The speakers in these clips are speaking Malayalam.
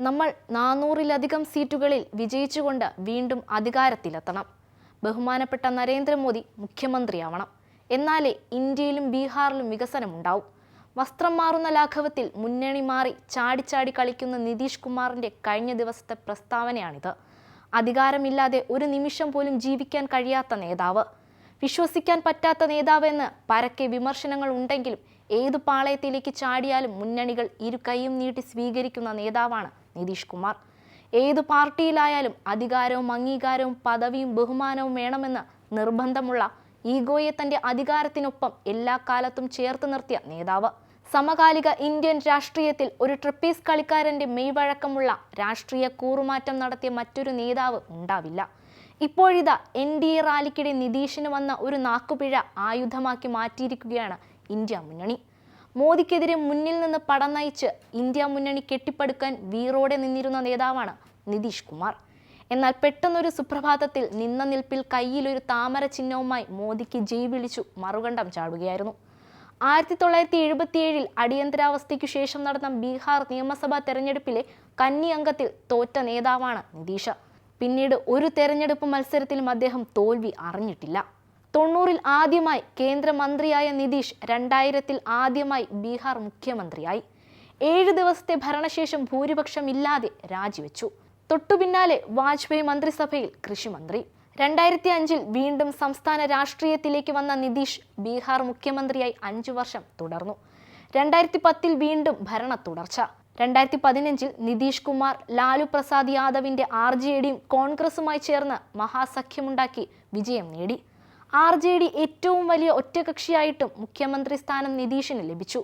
നമ്മൾ 400-ലധികം സീറ്റുകളിൽ വിജയിച്ചുകൊണ്ട് വീണ്ടും അധികാരത്തിലെത്തണം. ബഹുമാനപ്പെട്ട നരേന്ദ്രമോദി മുഖ്യമന്ത്രിയാവണം. എന്നാലേ ഇന്ത്യയിലും ബീഹാറിലും വികസനമുണ്ടാവും. വസ്ത്രം മാറുന്ന ലാഘവത്തിൽ മുന്നണി മാറി ചാടിച്ചാടി കളിക്കുന്ന നിതീഷ് കുമാറിന്റെ കഴിഞ്ഞ ദിവസത്തെ പ്രസ്താവനയാണിത്. അധികാരമില്ലാതെ ഒരു നിമിഷം പോലും ജീവിക്കാൻ കഴിയാത്ത നേതാവ്, വിശ്വസിക്കാൻ പറ്റാത്ത നേതാവ് എന്ന് പരക്കെ വിമർശനങ്ങൾ ഉണ്ടെങ്കിലും ഏതു പാളയത്തിലേക്ക് ചാടിയാലും മുന്നണികൾ ഇരു കൈയും നീട്ടി സ്വീകരിക്കുന്ന നേതാവാണ് നിതീഷ് കുമാർ. ഏതു പാർട്ടിയിലായാലും അധികാരവും അംഗീകാരവും പദവിയും ബഹുമാനവും വേണമെന്ന് നിർബന്ധമുള്ള ഈഗോയെ തന്റെ അധികാരത്തിനൊപ്പം എല്ലാ കാലത്തും ചേർത്ത് നിർത്തിയ നേതാവ്. സമകാലിക ഇന്ത്യൻ രാഷ്ട്രീയത്തിൽ ഒരു ട്രപ്പീസ് കളിക്കാരന്റെ മെയ്വഴക്കമുള്ള രാഷ്ട്രീയ കൂറുമാറ്റം നടത്തിയ മറ്റൊരു നേതാവ് ഉണ്ടാവില്ല. ഇപ്പോഴിതാ NDA റാലിക്കിടെ നിതീഷിന് വന്ന ഒരു നാക്കുപിഴ ആയുധമാക്കി മാറ്റിയിരിക്കുകയാണ് ഇന്ത്യ മുന്നണി. മോദിക്കെതിരെ മുന്നിൽ നിന്ന് പട നയിച്ച് ഇന്ത്യ മുന്നണി കെട്ടിപ്പടുക്കാൻ വീറോടെ നിന്നിരുന്ന നേതാവാണ് നിതീഷ് കുമാർ. എന്നാൽ പെട്ടെന്നൊരു സുപ്രഭാതത്തിൽ നിന്ന നിൽപ്പിൽ കയ്യിലൊരു താമര ചിഹ്നവുമായി മോദിക്ക് ജയ് വിളിച്ചു മറുകണ്ഠം ചാടുകയായിരുന്നു. 1977 അടിയന്തരാവസ്ഥയ്ക്കു ശേഷം നടന്ന ബീഹാർ നിയമസഭാ തെരഞ്ഞെടുപ്പിലെ കന്നി അംഗത്തിൽ തോറ്റ നേതാവാണ് നിതീഷ്. പിന്നീട് ഒരു തെരഞ്ഞെടുപ്പ് മത്സരത്തിലും അദ്ദേഹം തോൽവി അറിഞ്ഞിട്ടില്ല. 90-ൽ ആദ്യമായി കേന്ദ്രമന്ത്രിയായ നിതീഷ് 2000-ൽ ആദ്യമായി ബീഹാർ മുഖ്യമന്ത്രിയായി. 7 ദിവസത്തെ ഭരണശേഷം ഭൂരിപക്ഷമില്ലാതെ രാജിവെച്ചു. തൊട്ടുപിന്നാലെ വാജ്പേയി മന്ത്രിസഭയിൽ കൃഷിമന്ത്രി. 2005-ൽ വീണ്ടും സംസ്ഥാന രാഷ്ട്രീയത്തിലേക്ക് വന്ന നിതീഷ് ബീഹാർ മുഖ്യമന്ത്രിയായി 5 വർഷം തുടർന്നു. 2010-ൽ വീണ്ടും ഭരണ തുടർച്ച. 2015-ൽ നിതീഷ് കുമാർ ലാലു പ്രസാദ് യാദവിന്റെ RJDയും കോൺഗ്രസുമായി ചേർന്ന് മഹാസഖ്യമുണ്ടാക്കി വിജയം നേടി. RJD ഏറ്റവും വലിയ ഒറ്റകക്ഷിയായിട്ടും മുഖ്യമന്ത്രി സ്ഥാനം നിതീഷിന് ലഭിച്ചു.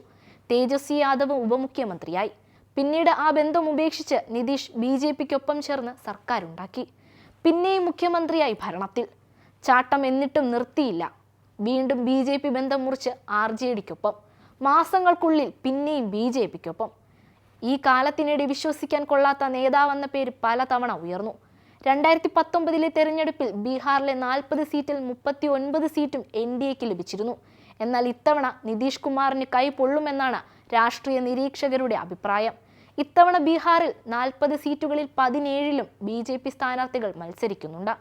തേജസ്വി യാദവ് ഉപമുഖ്യമന്ത്രിയായി. പിന്നീട് ആ ബന്ധം ഉപേക്ഷിച്ച് നിതീഷ് BJPക്കൊപ്പം ചേർന്ന് സർക്കാരുണ്ടാക്കി. പിന്നെയും മുഖ്യമന്ത്രിയായി ഭരണത്തിൽ. ചാട്ടം എന്നിട്ടും നിർത്തിയില്ല. വീണ്ടും BJP ബന്ധം മുറിച്ച് RJDക്കൊപ്പം. മാസങ്ങൾക്കുള്ളിൽ പിന്നെയും BJPക്കൊപ്പം. ഈ കാലത്തിനിടെ വിശ്വസിക്കാൻ കൊള്ളാത്ത നേതാവെന്ന പേര് പലതവണ ഉയർന്നു. 2019-ലെ തെരഞ്ഞെടുപ്പിൽ ബീഹാറിലെ 40 സീറ്റിൽ 39 സീറ്റും NDAക്ക് ലഭിച്ചിരുന്നു. എന്നാൽ ഇത്തവണ നിതീഷ് കുമാറിന് കൈ പൊള്ളുമെന്നാണ് രാഷ്ട്രീയ നിരീക്ഷകരുടെ അഭിപ്രായം. ഇത്തവണ ബീഹാറിൽ 40 സീറ്റുകളിൽ 17-ലും BJP സ്ഥാനാർത്ഥികൾ മത്സരിക്കുന്നുണ്ട്.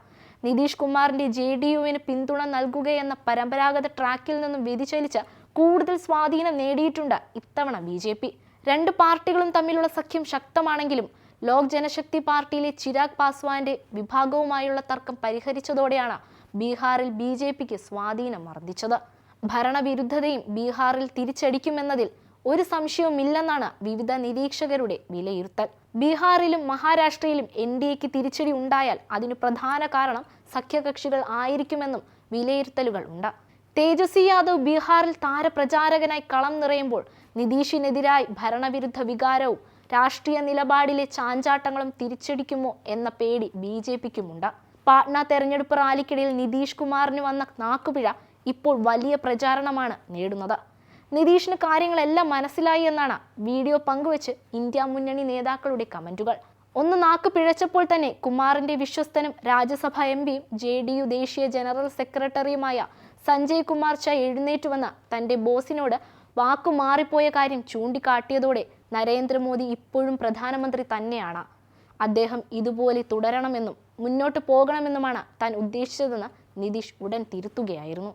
നിതീഷ് കുമാറിന്റെ JDUവിന് പിന്തുണ നൽകുകയെന്ന പരമ്പരാഗത ട്രാക്കിൽ നിന്നും വ്യതിചലിച്ച് കൂടുതൽ സ്വാധീനം നേടിയിട്ടുണ്ട് ഇത്തവണ BJP. 2 പാർട്ടികളും തമ്മിലുള്ള സഖ്യം ശക്തമാണെങ്കിലും ലോക് ജനശക്തി പാർട്ടിയിലെ ചിരാഗ് പാസ്വാന്റെ വിഭാഗവുമായുള്ള തർക്കം പരിഹരിച്ചതോടെയാണ് ബീഹാറിൽ BJPക്ക് സ്വാധീനം വർദ്ധിച്ചത്. ഭരണവിരുദ്ധതയും ബീഹാറിൽ തിരിച്ചടിക്കുമെന്നതിൽ ഒരു സംശയവുമില്ലെന്നാണ് വിവിധ നിരീക്ഷകരുടെ വിലയിരുത്തൽ. ബീഹാറിലും മഹാരാഷ്ട്രയിലും NDAക്ക് തിരിച്ചടി ഉണ്ടായാൽ അതിനു പ്രധാന കാരണം സഖ്യകക്ഷികൾ ആയിരിക്കുമെന്നും വിലയിരുത്തലുകൾ ഉണ്ട്. തേജസ്വി യാദവ് ബീഹാറിൽ താരപ്രചാരകനായി കളം നിറയുമ്പോൾ നിതീഷിനെതിരായി ഭരണവിരുദ്ധ വികാരവും രാഷ്ട്രീയ നിലപാടിലെ ചാഞ്ചാട്ടങ്ങളും തിരിച്ചടിക്കുമോ എന്ന പേടി BJPക്കുമുണ്ട്. പാട്ന തെരഞ്ഞെടുപ്പ് റാലിക്കിടയിൽ നിതീഷ് കുമാറിന് വന്ന നാക്കുപിഴ ഇപ്പോൾ വലിയ പ്രചാരണമാണ് നേടുന്നത്. നിതീഷിന് കാര്യങ്ങളെല്ലാം മനസ്സിലായി എന്നാണ് വീഡിയോ പങ്കുവെച്ച് ഇന്ത്യ മുന്നണി നേതാക്കളുടെ കമന്റുകൾ. ഒന്ന് നാക്ക് പിഴച്ചപ്പോൾ തന്നെ കുമാറിന്റെ വിശ്വസ്തനും രാജ്യസഭാ MPയും JDU ദേശീയ ജനറൽ സെക്രട്ടറിയുമായ സഞ്ജയ് കുമാർ ചാ എഴുന്നേറ്റുവെന്ന് തന്റെ ബോസിനോട് വാക്കു മാറിപ്പോയ കാര്യം ചൂണ്ടിക്കാട്ടിയതോടെ നരേന്ദ്രമോദി ഇപ്പോഴും പ്രധാനമന്ത്രി തന്നെയാണ്. അദ്ദേഹം ഇതുപോലെ തുടരണമെന്നും മുന്നോട്ട് പോകണമെന്നുമാണ് താൻ ഉദ്ദേശിച്ചതെന്ന് നിതീഷ് ഉടൻ തിരുത്തുകയായിരുന്നു.